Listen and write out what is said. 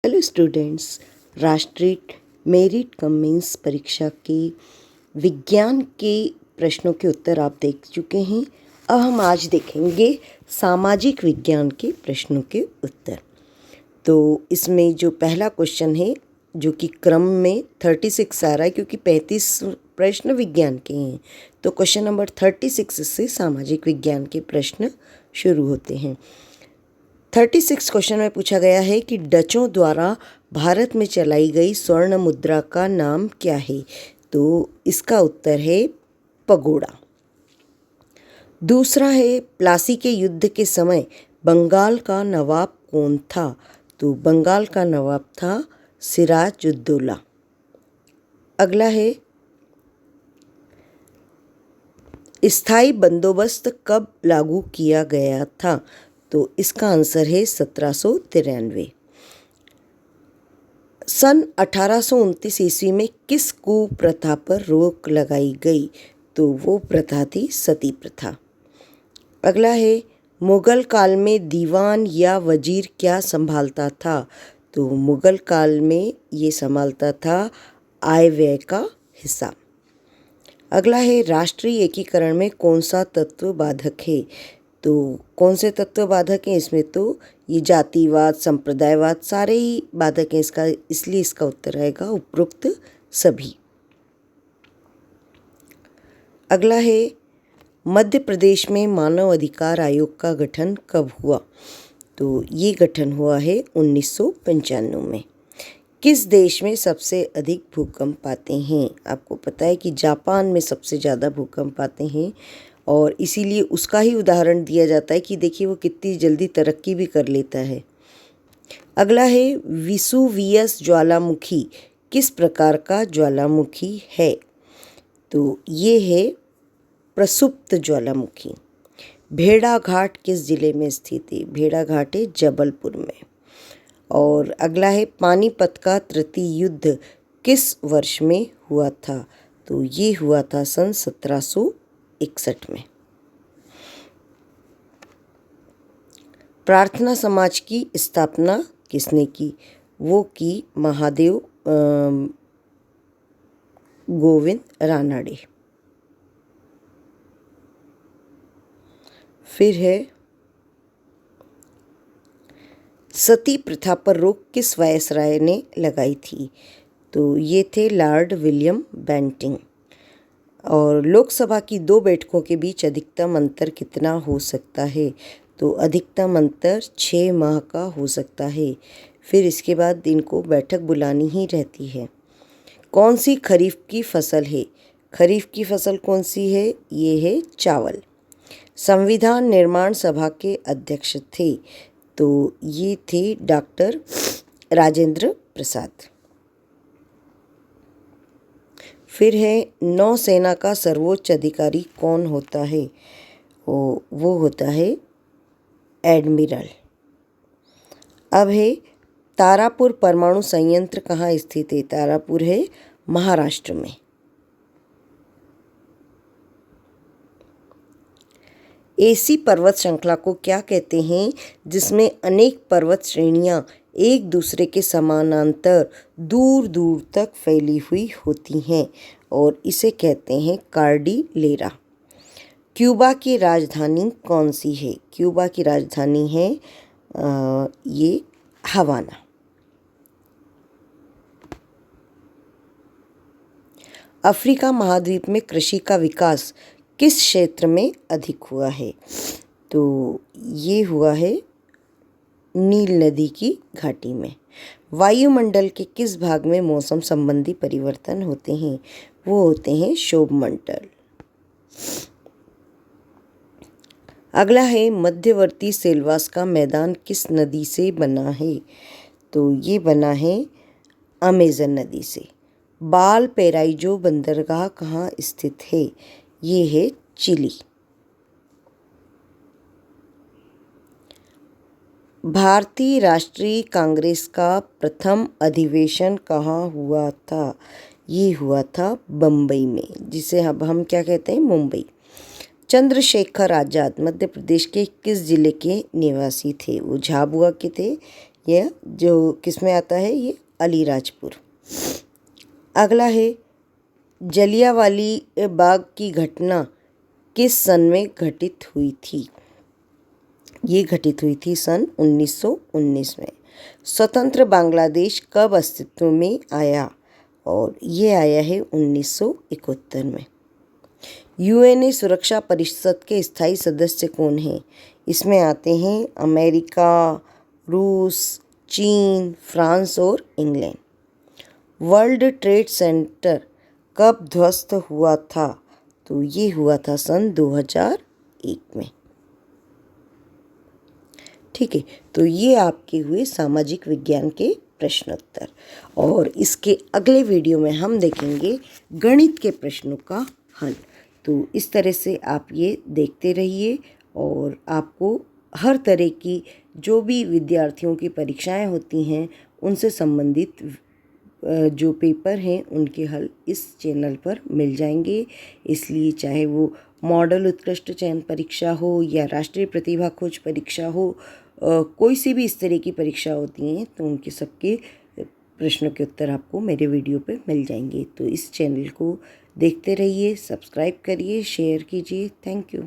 Hello students, राष्ट्रीय merit कम mains परीक्षा की विज्ञान के प्रश्नों के उत्तर आप देख चुके हैं। अब हम आज देखेंगे सामाजिक विज्ञान के प्रश्नों के उत्तर। तो इसमें जो पहला क्वेश्चन है, जो कि क्रम में 36 आ रहा है क्योंकि 35 प्रश्न विज्ञान के हैं, तो क्वेश्चन नंबर 36 से सामाजिक विज्ञान के प्रश्न शुरू होते हैं। 36 क्वेश्चन में पूछा गया है कि डचों द्वारा भारत में चलाई गई स्वर्ण मुद्रा का नाम क्या है। तो इसका उत्तर है पगोड़ा। दूसरा है, प्लासी के युद्ध के समय बंगाल का नवाब कौन था। तो बंगाल का नवाब था सिराजुद्दौला। अगला है, स्थायी बंदोबस्त कब लागू किया गया था। तो इसका आंसर है 1793। सन 1829 ईस्वी में किस कुप्रथा पर रोक लगाई गई। तो वो प्रथा थी सती प्रथा। अगला है, मुगल काल में दीवान या वजीर क्या संभालता था। तो मुगल काल में ये संभालता था आय व्यय का हिसाब। अगला है, राष्ट्रीय एकीकरण में कौन सा तत्व बाधक है। तो कौन से तत्व बाधक हैं इसमें, तो ये जातिवाद, संप्रदायवाद सारे ही बाधक हैं इसका, इसलिए इसका उत्तर रहेगा उपरोक्त सभी। अगला है, मध्य प्रदेश में मानव अधिकार आयोग का गठन कब हुआ। तो ये गठन हुआ है 1995 में। किस देश में सबसे अधिक भूकंप आते हैं। आपको पता है कि जापान में सबसे ज़्यादा भूकंप आते हैं और इसीलिए उसका ही उदाहरण दिया जाता है कि देखिए वो कितनी जल्दी तरक्की भी कर लेता है। अगला है, विसुवियस ज्वालामुखी किस प्रकार का ज्वालामुखी है। तो ये है प्रसुप्त ज्वालामुखी। भेड़ाघाट किस जिले में स्थित है। भेड़ाघाट है जबलपुर में। और अगला है, पानीपत का तृतीय युद्ध किस वर्ष में हुआ था। तो ये हुआ था सन 1761 में। प्रार्थना समाज की स्थापना किसने की। वो की महादेव गोविंद रानड़े। फिर है, सती प्रथा पर रोक किस वायसराय ने लगाई थी। तो ये थे लॉर्ड विलियम बेंटिंग। और लोकसभा की 2 बैठकों के बीच अधिकतम अंतर कितना हो सकता है। तो अधिकतम अंतर 6 माह का हो सकता है। फिर इसके बाद इनको बैठक बुलानी ही रहती है। कौन सी खरीफ की फसल है। खरीफ की फसल कौन सी है, ये है चावल। संविधान निर्माण सभा के अध्यक्ष थे। तो ये थे डॉक्टर राजेंद्र प्रसाद। फिर है, नौसेना का सर्वोच्च अधिकारी कौन होता है। वो होता है एडमिरल। अब है, तारापुर परमाणु संयंत्र कहाँ स्थित है। तारापुर है महाराष्ट्र में। ऐसी पर्वत श्रृंखला को क्या कहते हैं जिसमें अनेक पर्वत श्रेणियाँ एक दूसरे के समानांतर दूर दूर तक फैली हुई होती हैं, और इसे कहते हैं कॉर्डिलेरा। क्यूबा की राजधानी कौन सी है। क्यूबा की राजधानी है ये हवाना। अफ्रीका महाद्वीप में कृषि का विकास किस क्षेत्र में अधिक हुआ है। तो ये हुआ है नील नदी की घाटी में। वायुमंडल के किस भाग में मौसम संबंधी परिवर्तन होते हैं। वो होते हैं क्षोभमंडल। अगला है, मध्यवर्ती सेल्वास का मैदान किस नदी से बना है। तो ये बना है अमेजन नदी से। बाल पेराइजो बंदरगाह कहाँ स्थित है। ये है चिली। भारतीय राष्ट्रीय कांग्रेस का प्रथम अधिवेशन कहाँ हुआ था। ये हुआ था बम्बई में, जिसे अब हम क्या कहते हैं, मुंबई। चंद्रशेखर आजाद मध्य प्रदेश के किस जिले के निवासी थे। वो झाबुआ के थे यह जो किस में आता है, ये अलीराजपुर। अगला है जलियांवाला बाग की घटना किस सन में घटित हुई थी? ये घटित हुई थी सन 1919 में। स्वतंत्र बांग्लादेश कब अस्तित्व में आया? और ये आया है 1971 में। यूएनए सुरक्षा परिषद के स्थायी सदस्य कौन हैं? इसमें आते हैं अमेरिका, रूस, चीन, फ्रांस और इंग्लैंड। वर्ल्ड ट्रेड सेंटर कब ध्वस्त हुआ था? तो ये हुआ था सन 2001 में। ठीक है, तो ये आपके हुए सामाजिक विज्ञान के प्रश्नोत्तर, और इसके अगले वीडियो में हम देखेंगे गणित के प्रश्नों का हल। तो इस तरह से आप ये देखते रहिए, और आपको हर तरह की जो भी विद्यार्थियों की परीक्षाएं होती हैं उनसे संबंधित जो पेपर हैं उनके हल इस चैनल पर मिल जाएंगे। इसलिए चाहे वो मॉडल उत्कृष्ट चयन परीक्षा हो या राष्ट्रीय प्रतिभा खोज परीक्षा हो, कोई सी भी इस तरह की परीक्षा होती हैं तो उनके सबके प्रश्नों के उत्तर आपको मेरे वीडियो पे मिल जाएंगे। तो इस चैनल को देखते रहिए, सब्सक्राइब करिए, शेयर कीजिए। Thank you.